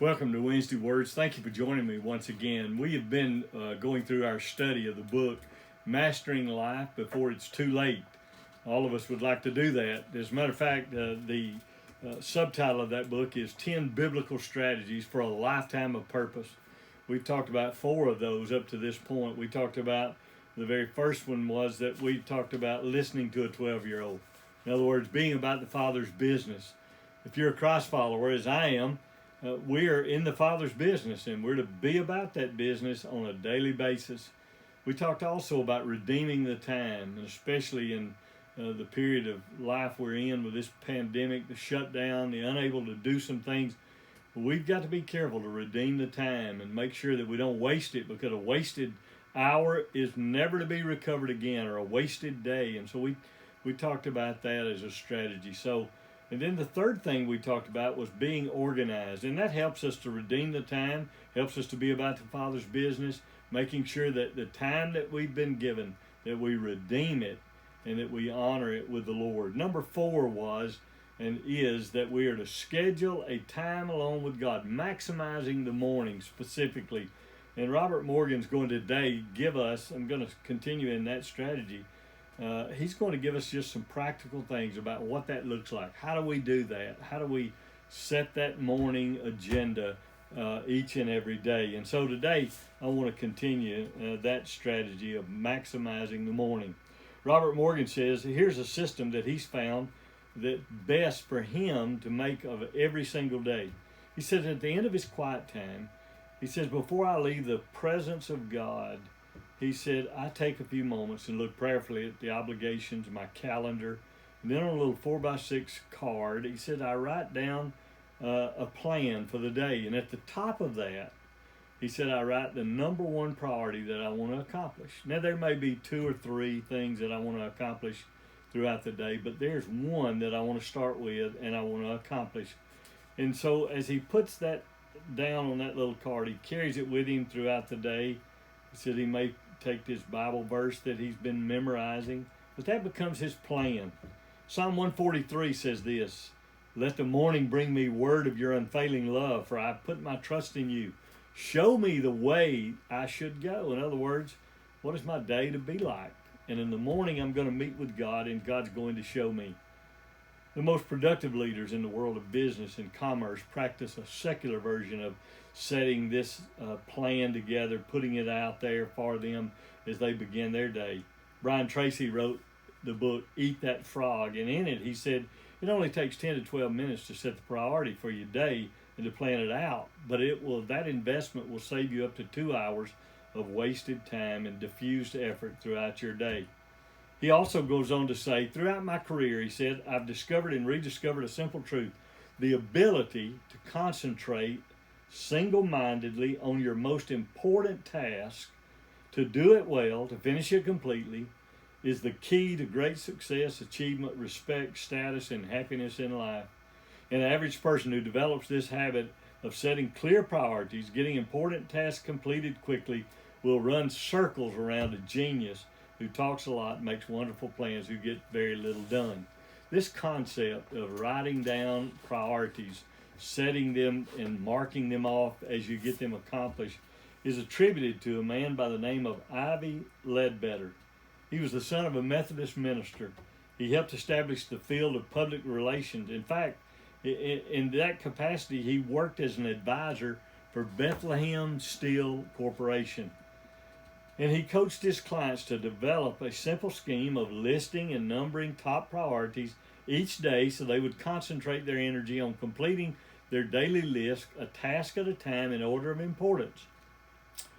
Welcome to Wednesday Words. Thank you for joining me once again. We have been going through our study of the book, Mastering Life Before It's Too Late. All of us would like to do that. As a matter of fact, the subtitle of that book is 10 Biblical Strategies for a Lifetime of Purpose. We've talked about 4 of those up to this point. We talked about the very first one was that we talked about listening to a 12-year-old. In other words, being about the Father's business. If you're a Christ follower, as I am, we are in the Father's business, and we're to be about that business on a daily basis. We talked also about redeeming the time, and especially in the period of life we're in with this pandemic, the shutdown, the unable to do some things. We've got to be careful to redeem the time and make sure that we don't waste it, because a wasted hour is never to be recovered again, or a wasted day. And so we talked about that as a strategy. And then the third thing we talked about was being organized, and that helps us to redeem the time, helps us to be about the Father's business, making sure that the time that we've been given, that we redeem it and that we honor it with the Lord. Number 4 was and is that we are to schedule a time alone with God, maximizing the morning specifically. And Robert Morgan's going to today give us, I'm going to continue in that strategy, he's going to give us just some practical things about what that looks like. How do we do that? How do we set that morning agenda each and every day? And so today I want to continue that strategy of maximizing the morning. Robert Morgan says here's a system that he's found that best for him to make of every single day. He says at the end of his quiet time, he says, before I leave the presence of God, he said, I take a few moments and look prayerfully at the obligations, my calendar, and then on a little 4x6 card, he said, I write down a plan for the day. And at the top of that, he said, I write the number one priority that I want to accomplish. Now, there may be 2 or 3 things that I want to accomplish throughout the day, but there's one that I want to start with and I want to accomplish. And so as he puts that down on that little card, he carries it with him throughout the day. He said he may take this Bible verse that he's been memorizing, but that becomes his plan. Psalm 143 says this, let the morning bring me word of your unfailing love, for I put my trust in you. Show me the way I should go. In other words, what is my day to be like? And in the morning, I'm going to meet with God, and God's going to show me. The most productive leaders in the world of business and commerce practice a secular version of setting this plan together, putting it out there for them as they begin their day. Brian Tracy wrote the book, Eat That Frog, and in it he said, it only takes 10 to 12 minutes to set the priority for your day and to plan it out, but that investment will save you up to 2 hours of wasted time and diffused effort throughout your day. He also goes on to say, throughout my career, he said, I've discovered and rediscovered a simple truth. The ability to concentrate single-mindedly on your most important task, to do it well, to finish it completely, is the key to great success, achievement, respect, status, and happiness in life. An average person who develops this habit of setting clear priorities, getting important tasks completed quickly, will run circles around a genius who talks a lot, makes wonderful plans, who get very little done. This concept of writing down priorities, setting them and marking them off as you get them accomplished, is attributed to a man by the name of Ivy Ledbetter. He was the son of a Methodist minister. He helped establish the field of public relations. In fact, in that capacity, he worked as an advisor for Bethlehem Steel Corporation. And he coached his clients to develop a simple scheme of listing and numbering top priorities each day so they would concentrate their energy on completing their daily list, a task at a time in order of importance.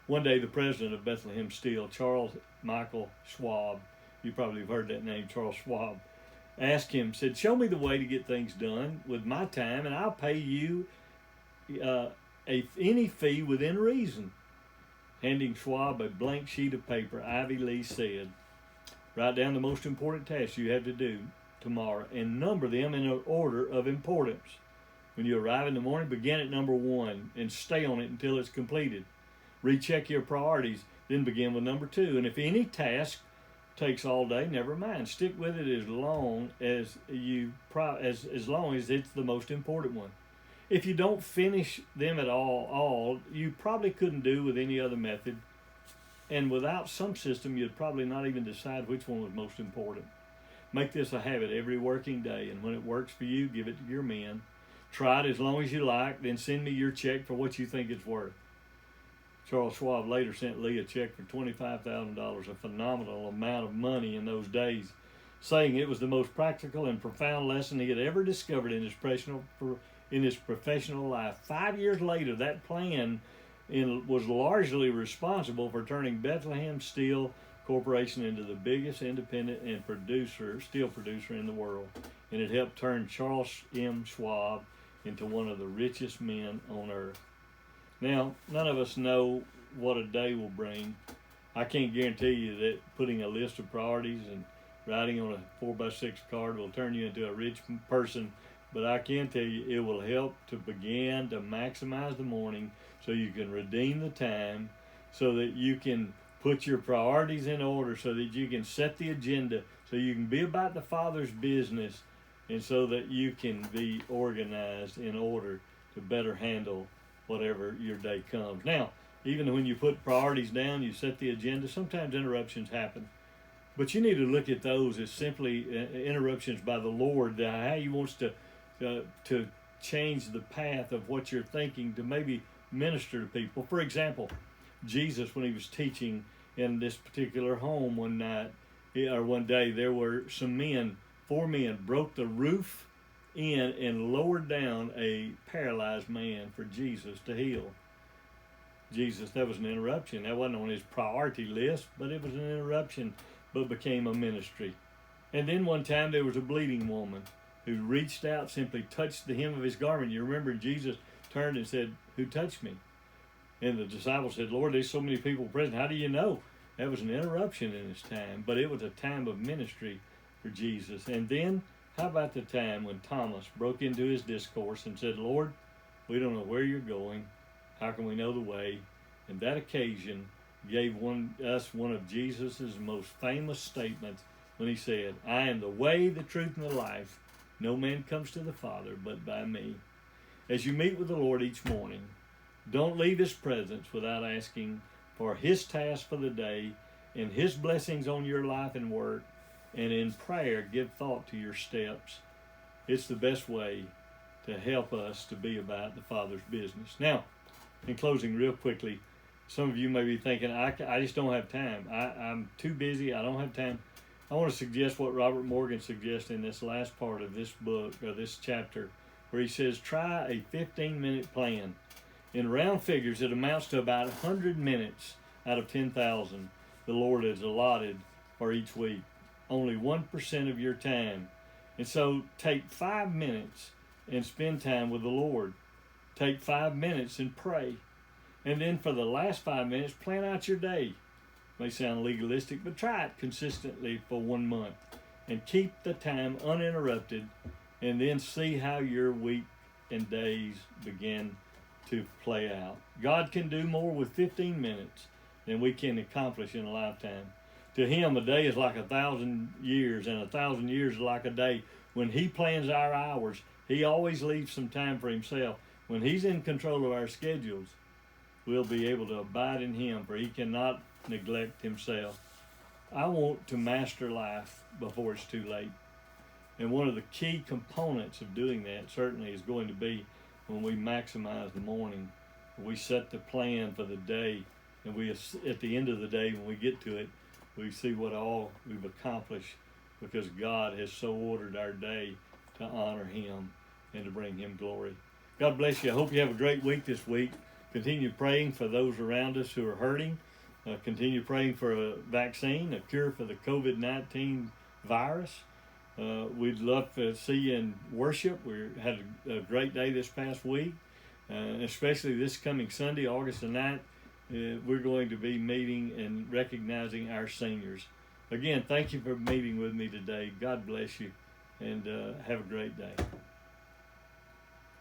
One day, the president of Bethlehem Steel, Charles Michael Schwab, you probably have heard that name, Charles Schwab, asked him, said, show me the way to get things done with my time, and I'll pay you any fee within reason. Handing Schwab a blank sheet of paper, Ivy Lee said, write down the most important tasks you have to do tomorrow and number them in an order of importance. When you arrive in the morning, begin at number 1 and stay on it until it's completed. Recheck your priorities, then begin with number 2. And if any task takes all day, never mind. Stick with it as long as it's the most important one. If you don't finish them at all, you probably couldn't do with any other method. And without some system, you'd probably not even decide which one was most important. Make this a habit every working day, and when it works for you, give it to your men. Try it as long as you like, then send me your check for what you think it's worth. Charles Schwab later sent Lee a check for $25,000, a phenomenal amount of money in those days, saying it was the most practical and profound lesson he had ever discovered in his professional life. 5 years later, that plan was largely responsible for turning Bethlehem Steel Corporation into the biggest independent and steel producer in the world, and it helped turn Charles M. Schwab into one of the richest men on earth. Now, none of us know what a day will bring. I can't guarantee you that putting a list of priorities and writing on a 4x6 card will turn you into a rich person, but I can tell you it will help to begin to maximize the morning so you can redeem the time, so that you can put your priorities in order, so that you can set the agenda, so you can be about the Father's business, and so that you can be organized in order to better handle whatever your day comes. Now, even when you put priorities down, you set the agenda, sometimes interruptions happen. But you need to look at those as simply interruptions by the Lord, how He wants to change the path of what you're thinking to maybe minister to people. For example, Jesus, when He was teaching in this particular home one day, there were four men broke the roof in and lowered down a paralyzed man for Jesus to heal. Jesus, that was an interruption. That wasn't on His priority list, but it was an interruption, but became a ministry. And then one time there was a bleeding woman who reached out, simply touched the hem of His garment. You remember Jesus turned and said, "Who touched me?" And the disciples said, "Lord, there's so many people present. How do you know?" That was an interruption in His time, but it was a time of ministry for Jesus. And then, how about the time when Thomas broke into His discourse and said, "Lord, we don't know where you're going. How can we know the way?" And that occasion gave us one of Jesus' most famous statements when He said, "I am the way, the truth, and the life. No man comes to the Father but by me." As you meet with the Lord each morning, don't leave His presence without asking for His task for the day and His blessings on your life and work. And in prayer, give thought to your steps. It's the best way to help us to be about the Father's business. Now, in closing, real quickly, some of you may be thinking, I just don't have time. I'm too busy. I don't have time. I want to suggest what Robert Morgan suggests in this last part of this book, or this chapter, where he says, try a 15-minute plan. In round figures, it amounts to about 100 minutes out of 10,000 the Lord has allotted for each week. Only 1% of your time. And so take 5 minutes and spend time with the Lord. Take 5 minutes and pray. And then for the last 5 minutes, plan out your day. May sound legalistic, but try it consistently for 1 month. And keep the time uninterrupted, and then see how your week and days begin to play out. God can do more with 15 minutes than we can accomplish in a lifetime. To Him, a day is like 1,000 years, and 1,000 years is like a day. When He plans our hours, He always leaves some time for Himself. When He's in control of our schedules, we'll be able to abide in Him, for He cannot neglect Himself. I want to master life before it's too late. And one of the key components of doing that certainly is going to be when we maximize the morning. We set the plan for the day, and we, at the end of the day, when we get to it, we see what all we've accomplished, because God has so ordered our day to honor Him and to bring Him glory. God bless you. I hope you have a great week this week. Continue praying for those around us who are hurting. Continue praying for a vaccine, a cure for the COVID-19 virus. We'd love to see you in worship. We had a great day this past week, especially this coming Sunday, August the 9th. We're going to be meeting and recognizing our seniors. Again, thank you for meeting with me today. God bless you, and have a great day.